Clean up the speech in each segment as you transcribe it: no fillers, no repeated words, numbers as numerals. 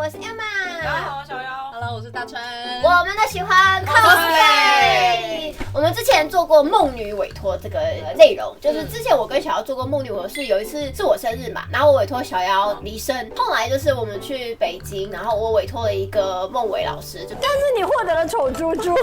我是 Emma。大家好，我小妖。Hello， 我是大川。我们都喜欢 cosplay。我们之前做过梦女委托这个内容，就是之前我跟小妖做过梦女委托，是有一次是我生日嘛，然后我委托小妖离生，后来就是我们去北京，然后我委托了一个孟伟老师，但是你获得了丑猪猪，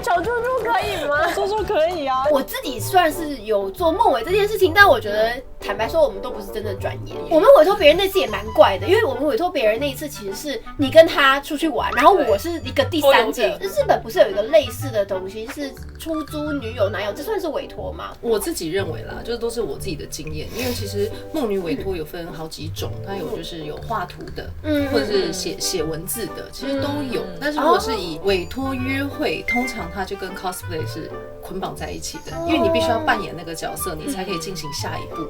丑猪猪可以吗？猪猪可以啊。我自己虽然是有做孟伟这件事情，但我觉得坦白说，我们都不是真正专业。我们委托别人那次也蛮怪的，因为我们委托别人那一次其实是你跟他出去玩，然后我是一个第三者。日本不是有一个类似的东西，是出租女友男友，这算是委托吗？我自己认为啦，就是都是我自己的经验，因为其实梦女委托有分好几种，它有就是有画图的，或者是写文字的，其实都有。但是如果是以委托约会，通常它就跟 cosplay 是捆绑在一起的，因为你必须要扮演那个角色，你才可以进行下一步。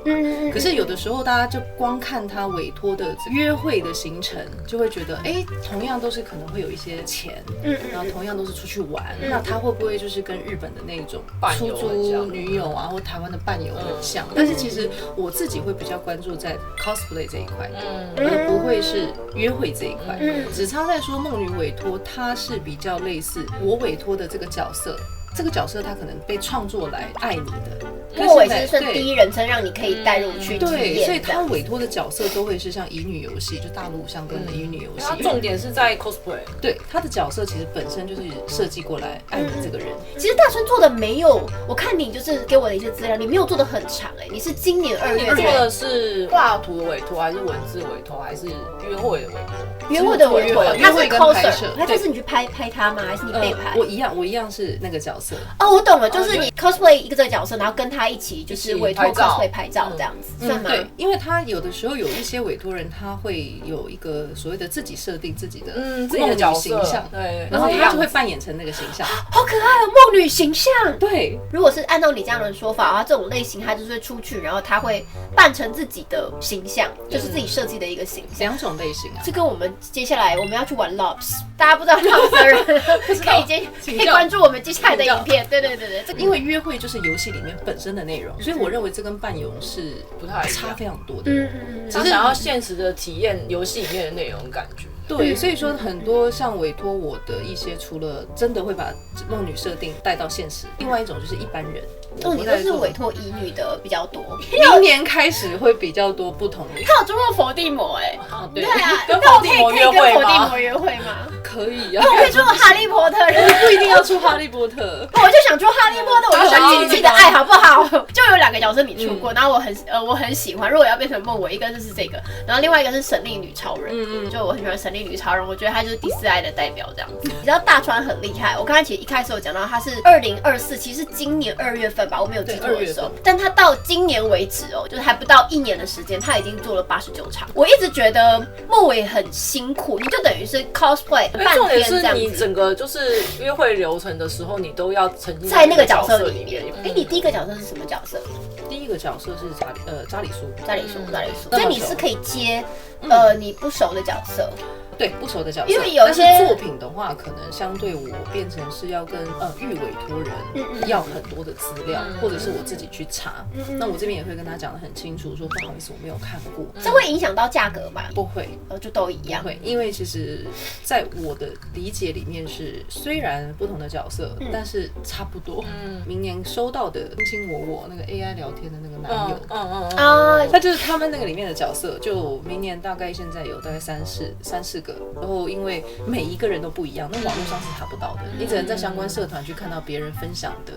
可是有的时候大家就光看他委托的约会的行程，就会觉得，同样都是可能会有一些钱，然后同样都是出去玩，那他会不会就是跟日本的那种出租女友啊，或台湾的伴游很像？但是其实我自己会比较关注在 cosplay 这一块，而不会是约会这一块。只差在说梦女委托，它是比较类似我委托的这个角色。这个角色他可能被创作来爱你的，莫伟是算第一人称，让你可以带入去体验。对，所以他委托的角色都会是像乙女游戏，就大陆相关的乙女游戏。它重点是在 cosplay。对，他的角色其实本身就是设计过来爱你这个人。其实大川做的没有，我看你就是给我的一些资料，你没有做的很长你是今年2月做的是画图的委托，还是文字委托，还是约会的委托？约会的委托，他是 coser， 他就是你去拍他吗？还是你被拍？我一样是那个角色。哦，我懂了，就是你 cosplay 一个这个角色，然后跟他一起就是委托 cosplay 拍照这样子，算吗？对，因为他有的时候有一些委托人，他会有一个所谓的自己设定自己的梦女形象，对，然后他就会扮演成那个形象，好可爱哦，梦女形象。对，如果是按照你这样的说法的话，这种类型他就是会出去，然后他会扮成自己的形象，就是自己设计的一个形象。2种类型啊，这跟我们接下来我们要去玩 LOPS， 大家不知道 LOPS 的人可以关注我们接下来的影片。对，因为约会就是游戏里面本身的内容，所以我认为这跟伴游是不太差非常多的。只是想要现实的体验游戏里面的内容感觉。对，所以说很多像委托我的一些，除了真的会把梦女设定带到现实，另外一种就是一般人。你都是委托乙女的比较多，明年开始会比较多不同的。他有做过伏地魔对啊，跟伏地魔约会吗？跟伏地魔约会吗？可以啊，我可以做哈利波特，不一定要出哈利波特。我就想做哈利波特，我就想尽自己的爱，好不好？就有2个角色你出过，然后我很喜欢。如果要变成梦，我一个就是这个，然后另外一个是神力女超人，就我很喜欢神力女超人，我觉得她就是第4爱的代表这样子。你知道大川很厉害，我刚才其实一开始有讲到他是2024，其实今年2月份吧，我没有记错的时候，但他到今年为止就是还不到1年的时间，他已经做了89场。我一直觉得莫伟很辛苦，你就等于是 cosplay 半天这样子。你整个就是约会流程的时候，你都要沉浸在那个角色里面。你第一个角色是什么角色？第一个角色是扎里苏，所以你是可以接你不熟的角色。对，不熟的角色，因为有些作品的话，可能相对我变成是要跟预委托人要很多的资料，或者是我自己去查。那我这边也会跟他讲得很清楚，说不好意思，我没有看过。这会影响到价格吗？不会，就都一样。不会，因为其实在我的理解里面是，虽然不同的角色，但是差不多。明年收到的卿卿我那个 AI 聊天的那个男友，他就是他们那个里面的角色，就明年大概现在有大概三四个。然后因为每一个人都不一样，那网络上是查不到的，你只能在相关社团去看到别人分享的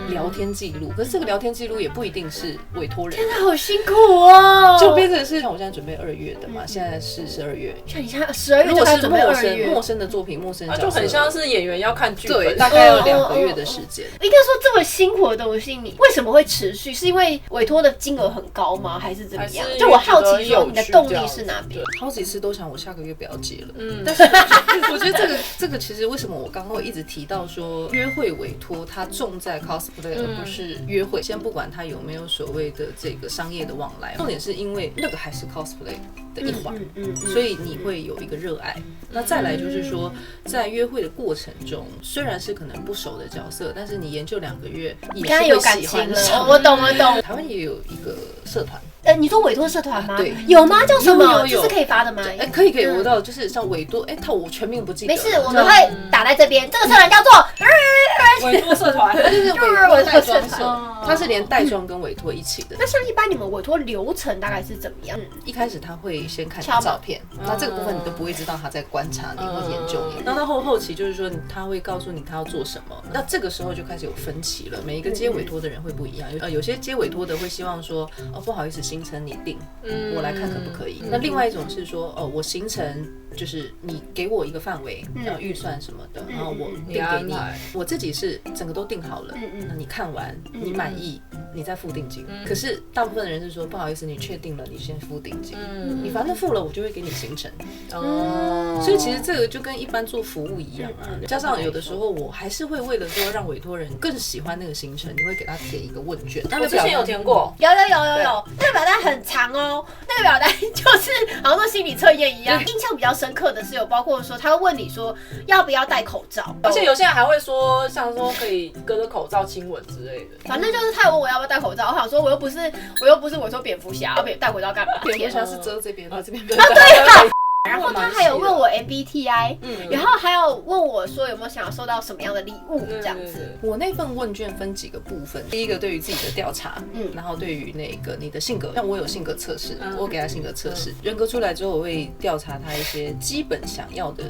聊天记录。可是这个聊天记录也不一定是委托人，天哪，好辛苦哦！就变成是像我现在准备2月的嘛，现在是12月。像你现在12月如果是陌生的作品，陌生的角色，就很像是演员要看剧本，对，大概要2个月的时间。应该说这么辛苦的东西，你为什么会持续？是因为委托的金额很高吗？还是怎么样？就我好奇说你的动力是哪边？好几次都想我下个月不要接了。但是我觉得这个其实为什么我刚刚会一直提到说约会委托它重在 cosplay 而不是约会，先不管它有没有所谓的这个商业的往来，重点是因为那个还是 cosplay 的一环，所以你会有一个热爱。那再来就是说，在约会的过程中，虽然是可能不熟的角色，但是你研究2个月也是会喜欢上。我懂。台湾也有一个社团。你说委托社团吗？对，有吗？叫什么？有这是可以发的吗？可以，我知道，就是像委托，我全名不记得。没事，我们会打在这边。这个社团叫做委托社团，就是委托社团，它是连带妆跟委托一起的。那像一般你们委托流程大概是怎么样？一开始他会先看你的照片，那这个部分你都不会知道他在观察你或研究你。那到后期就是说他会告诉你他要做什么，那这个时候就开始有分歧了。每一个接委托的人会不一样，有些接委托的会希望说，不好意思，行程你定，我来看可不可以。那另外一种是说，我行程就是你给我一个范围，预算什么的，然后我定给你。我自己是整个都定好了，那你看完你满意，你再付定金。可是大部分的人是说，不好意思，你确定了，你先付定金。你反正付了，我就会给你行程。所以其实这个就跟一般做服务一样啊。加上有的时候我还是会为了说让委托人更喜欢那个行程，你会给他填一个问卷。我之前有填过，有，那个表单很长哦。那个表单就是好像做心理测验一样。印象比较深刻的是有包括说他会问你说要不要戴口罩，而且有些人还会说像说可以隔着口罩亲吻之类的。反正就是他有问我要不要戴口罩，我想说我又不是委托蝙蝠侠，要戴口罩干嘛？蝙蝠侠是遮这边，这边对啊。然后他还有问我 MBTI，然后还有问我说有没有想要收到什么样的礼物这样子。我那份问卷分几个部分，第一个对于自己的调查，然后对于那个你的性格，像我有性格测试，我给他性格测试，人格出来之后我会调查他一些基本想要的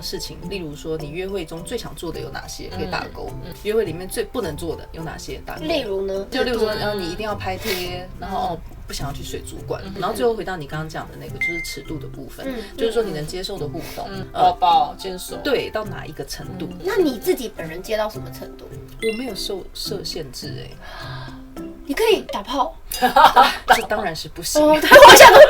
事情，例如说你约会中最想做的有哪些可以打勾，约会里面最不能做的有哪些打勾。例如呢？就例如说，你一定要拍贴，然后不想要去水族馆，然后最后回到你刚刚讲的那个，就是尺度的部分，就是说你能接受的互动，抱抱、牵手，对，到哪一个程度？那你自己本人接到什么程度？我没有设限制你可以打炮，这当然是不行。我想说，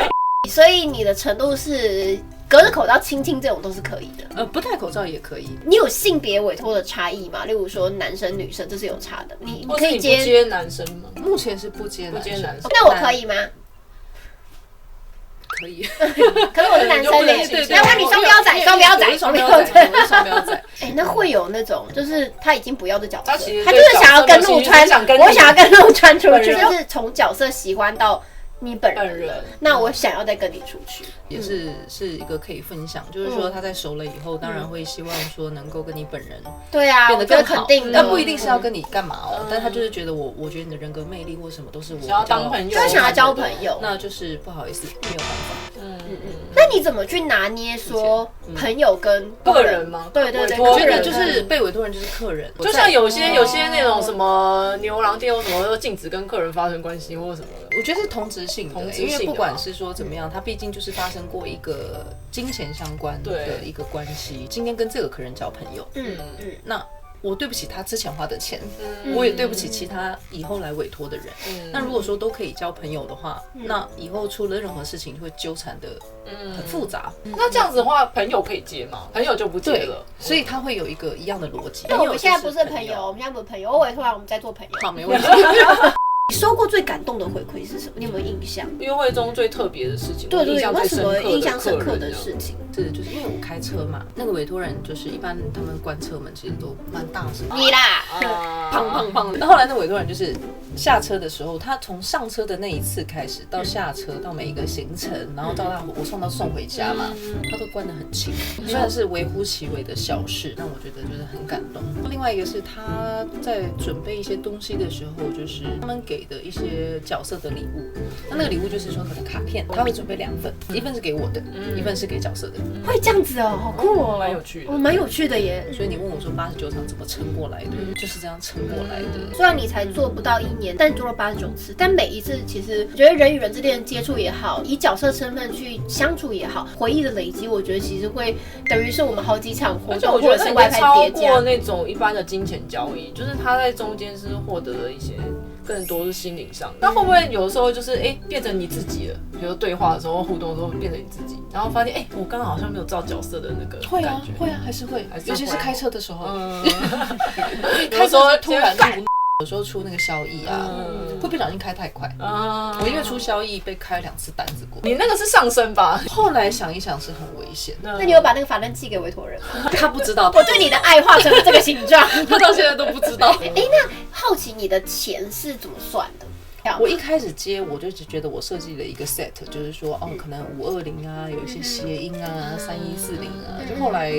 所以你的程度是隔着口罩亲亲这种都是可以的，不戴口罩也可以。你有性别委托的差异吗？例如说男生女生，这是有差的。你可以接男生吗？目前是不接男生。那我可以吗？可以。可是我是男生嘞，那问你双标仔，双标仔，双标仔。那会有那种就是他已经不要的角色，他就是想要跟陆川，我想要跟陆川出去，就是从角色喜欢到你本人，那我想要再跟你出去，也是一个可以分享，就是说他在熟了以后，当然会希望说能够跟你本人对啊变得更好，肯定的，但不一定是要跟你干嘛哦，但他就是觉得我觉得你的人格魅力或什么都是我想要当朋友，就是想要交朋友，那就是不好意思没有办法。那你怎么去拿捏说朋友跟个人吗？对，我觉得就是被委托人就是客人，就像有些那种什么牛郎店或什么都禁止跟客人发生关系或什么的，我觉得是同质性的，因为不管是说怎么样，他毕竟就是发生过一个金钱相关的一个关系。今天跟这个客人交朋友，那我对不起他之前花的钱，我也对不起其他以后来委托的人。那如果说都可以交朋友的话，那以后出了任何事情就会纠缠的很复杂。那这样子的话，朋友可以接吗？朋友就不接了，所以他会有一个一样的逻辑。那我们现在不是朋友，我们现在不是朋友，我委托完我们再做朋友。好，没问题。你收过最感动的回馈是什么？你有没有印象？约会中最特别的事情，对，有什么印象深刻的事情？就是因为我开车嘛，那个委托人就是一般他们关车门其实都蛮大声，你啦，胖的。后来那委托人就是下车的时候，他从上车的那一次开始到下车到每一个行程，然后到我送回家嘛，他都关得很轻，虽然是微乎其微的小事，但我觉得就是很感动。另外一个是他在准备一些东西的时候，就是他们给的一些角色的礼物，那个礼物就是说可能卡片，他会准备2份，一份是给我的，一份是给角色的。会这样子哦，好酷哦，蛮有趣的，蛮有趣的耶。所以你问我说89场怎么撑过来的，就是这样撑过来的。虽然你才做不到1年，但做了89次，但每一次其实我觉得人与人之间的接触也好，以角色身份去相处也好，回忆的累积，我觉得其实会等于是我们好几场活动或者是外派叠加，超过那种一般的金钱交易，就是他在中间是获得了一些更多是心灵上的。那会不会有的时候就是变成你自己了？比如对话的时候、互动的时候变成你自己，然后发现我刚刚好像没有照角色的那个感觉。会啊，还是会，尤其是开车的时候，开车突然有时候出那个消逸啊，会不小心开太快。我因为出消逸被开2次单子过。你那个是上升吧？后来想一想是很危险。那你有把那个法灯寄给委托人吗？他不知道。我对你的爱化成了这个形状，他到现在都不知道。那好奇你的钱是怎么算的？我一开始接，我就只觉得我设计了一个 set， 就是说可能520啊，有一些谐音啊，3140啊，就后来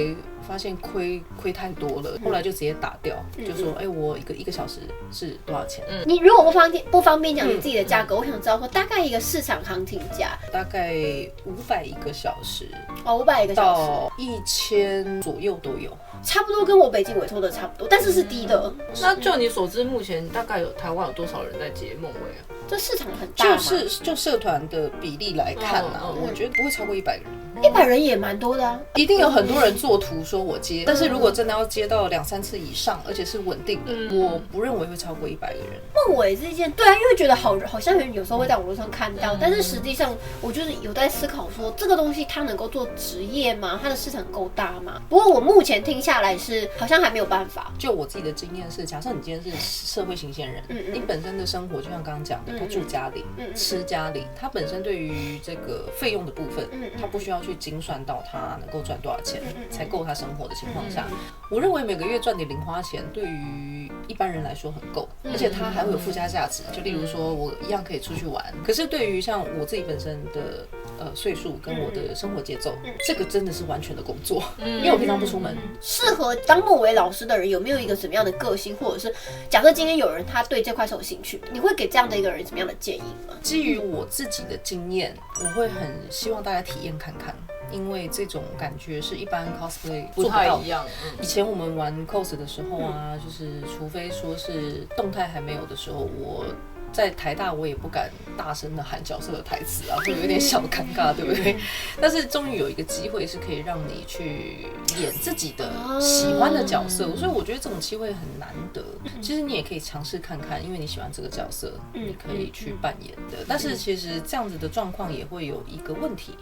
发现亏太多了，后来就直接打掉，就说我一个小时是多少钱？你如果不方便讲你自己的价格，我想知道说大概一个市场行情价，大概500一个小时，500一个小时到1000左右都有。差不多跟我北京委托的差不多，但是是低的。那就你所知，目前大概台湾有多少人在接梦威啊？这市场很大吗？就社团的比例来看啊，我觉得不会超过100个人。100人也蛮多的啊，一定有很多人做图说我接，但是如果真的要接到2-3次以上，而且是稳定的，我不认为会超过100个人。梦伟这件，对啊，因为觉得好像有时候会在网络上看到，但是实际上我就是有在思考说，这个东西它能够做职业吗？它的市场够大吗？不过我目前听下来是好像还没有办法。就我自己的经验是，假设你今天是社会新鲜人，你本身的生活就像刚刚讲的，他住家里，吃家里，他本身对于这个费用的部分，他不需要去精算到他能够赚多少钱才够他生活的情况下，我认为每个月赚点零花钱对于一般人来说很够，而且它还会有附加价值。就例如说我一样可以出去玩，可是对于像我自己本身的岁数跟我的生活节奏，这个真的是完全的工作，因为我平常不出门。适合当梦维老师的人有没有一个什么样的个性，或者是假设今天有人他对这块是有兴趣，你会给这样的一个人什么样的建议吗？基于我自己的经验，我会很希望大家体验看看。因为这种感觉是一般 cosplay 做不到的。以前我们玩 cos 的时候啊，就是除非说是动态还没有的时候，我在台大我也不敢大声的喊角色的台词啊，会有点小尴尬，对不对？但是终于有一个机会是可以让你去演自己的喜欢的角色，所以我觉得这种机会很难得。其实你也可以尝试看看，因为你喜欢这个角色，你可以去扮演的。但是其实这样子的状况也会有一个问题，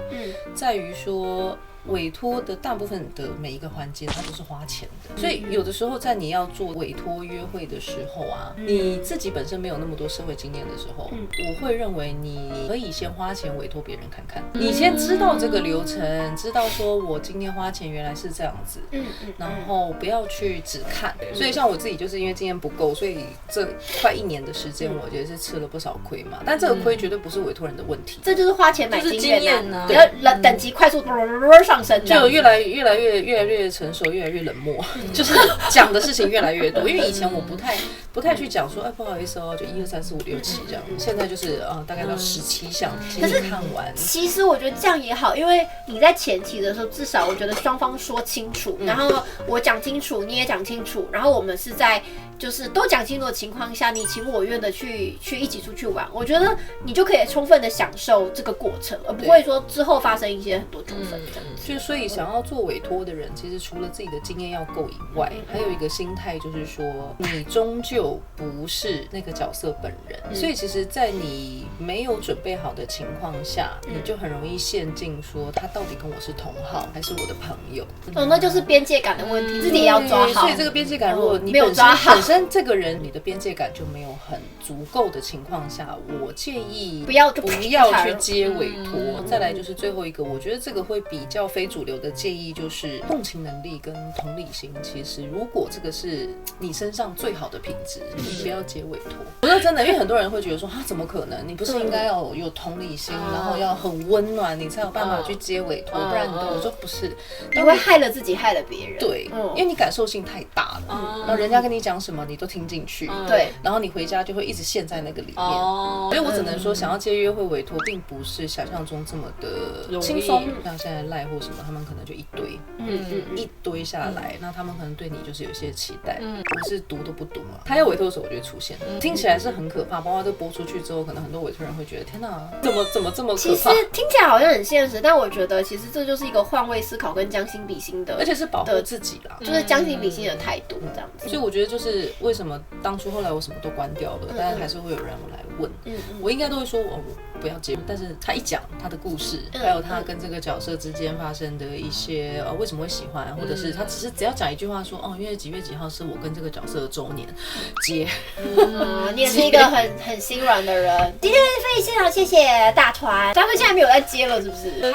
在于说委托的大部分的每一个环节它都是花钱的，所以有的时候在你要做委托约会的时候啊，你自己本身没有那么多社会经验的时候，我会认为你可以先花钱委托别人看看，你先知道这个流程，知道说我今天花钱原来是这样子，然后不要去只看。所以像我自己就是因为经验不够，所以这快1年的时间，我觉得是吃了不少亏嘛。但这个亏绝对不是委托人的问题，这就是花钱买经验啊，要等级快速上升，就越来越成熟，越来越冷漠，就是讲的事情越来越多。因为以前我不太去讲说，不好意思哦，就1、2、3、4、5、6、7这样。现在就是大概到17项，可是看完。其实我觉得这样也好，因为你在前期的时候，至少我觉得双方说清楚，然后我讲清楚，你也讲清楚，然后我们是在就是都讲清楚的情况下，你情我愿的去一起出去玩，我觉得你就可以充分的享受这个过程，而不会说之后发生一些很多纠纷这样子。就所以想要做委托的人，其实除了自己的经验要够以外，还有一个心态就是说，你终究不是那个角色本人，所以其实，在你没有准备好的情况下，你就很容易陷进说他到底跟我是同好还是我的朋友。那就是边界感的问题，自己也要抓好。所以这个边界感，如果你没有抓好，本身这个人你的边界感就没有很足够的情况下，我建议不要去接委托。再来就是最后一个，我觉得这个会比较非主流的建议，就是共情能力跟同理心。其实如果这个是你身上最好的品质，你不要接委托。我说真的，因为很多人会觉得说，怎么可能？你不是应该要有同理心，然后要很温暖，你才有办法去接委托，不然你我说不是，你会害了自己，害了别人。对，因为你感受性太大了，然后人家跟你讲什么你都听进去，对，然后你回家就会一直陷在那个里面。所以我只能说，想要接约会委托，并不是想象中这么的轻松。像现在赖或什么，他们可能就一堆，一堆下来，那他们可能对你就是有些期待，不是读都不读啊。他要委托的时候，我就会出现，听起来是很可怕。包括这播出去之后，可能很多委托人会觉得，天哪，怎么这么可怕？其实听起来好像很现实，但我觉得其实这就是一个换位思考跟将心比心的，而且是保护自己啦，就是将心比心的态度这样子。所以我觉得就是为什么当初后来我什么都关掉了，但是还是会有人来问，我应该都会说我不要接。但是他一讲他的故事，还有他跟这个角色之间发生的一些为什么会喜欢，或者是他只要讲一句话说因为几月几号是我跟这个角色的周年，接。你也是一个很心软的人。今天非常谢谢大团，他们现在没有在接了，是不是？有，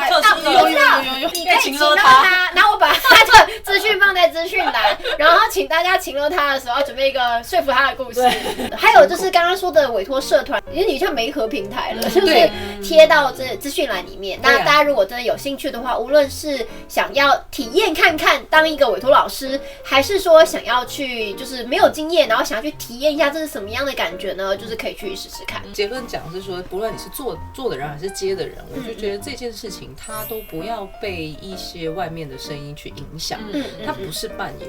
你可以请到他，然后我把他的资讯放在资讯栏，然后请大家请了他的时候，要准备一个说服他的故事。还有就是刚刚说的委托社团，因为你像媒合平台了，就是贴到这资讯栏里面。那大家如果真的有兴趣的话，无论是想要体验看看当一个委托老师，还是说想要去就是没有经验，然后想要去体验一下这是什么样的感觉呢？就是可以去试试看。结论讲是说，不论你是做的人还是接的人，我就觉得这件事情它都不要被一些外面的声音去影响。它不是伴游，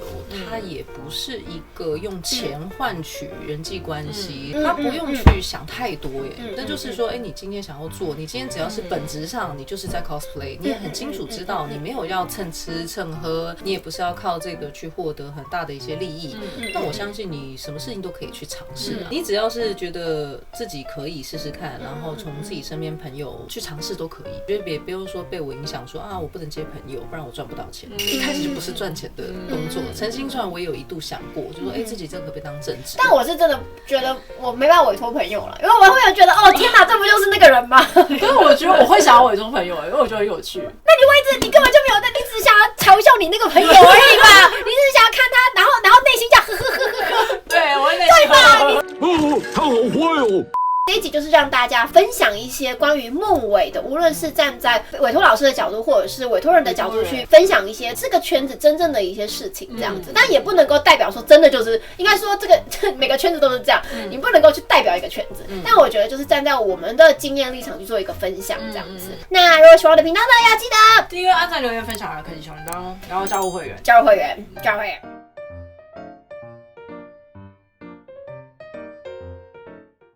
它也不是一个用钱换取人际关系，它不用去想太多耶。那就是说，你今天想要做，你今天只要是本质上你就是在 cosplay， 你也很清楚知道你没有要蹭吃蹭喝，你也不是要靠这个去获得很大的一些利益。那我相信你什么事情都可以去尝试啊。你只要是觉得自己可以试试看，然后从自己身边朋友去尝试都可以。觉得也不用说被我影响说啊，我不能接朋友，不然我赚不到钱。一开始就不是赚钱的工作。陈星川我也有一度想过，就说自己这可不可以当正职？但我是真的觉得我没办法委托朋友了，因为我会有觉得天哪，这不就是那个人吗？可是我觉得我会想要委托朋友，因为我觉得很有趣。那你位置你根本就没有在，你只想要嘲笑你那个朋友而已吧？你只是想要看他，然后内心这样呵呵呵呵呵。对，我会内心呵呵。他好坏哦。这一集就是让大家分享一些关于梦委的，无论是站在委托老师的角度，或者是委托人的角度去分享一些这个圈子真正的一些事情，这样子。但也不能够代表说真的就是，应该说这个每个圈子都是这样，你不能够去代表一个圈子。但我觉得就是站在我们的经验立场去做一个分享，这样子。那如果喜欢我的频道呢，要记得订阅、按赞、留言、分享，开启小铃铛，然后加入会员。加入会员。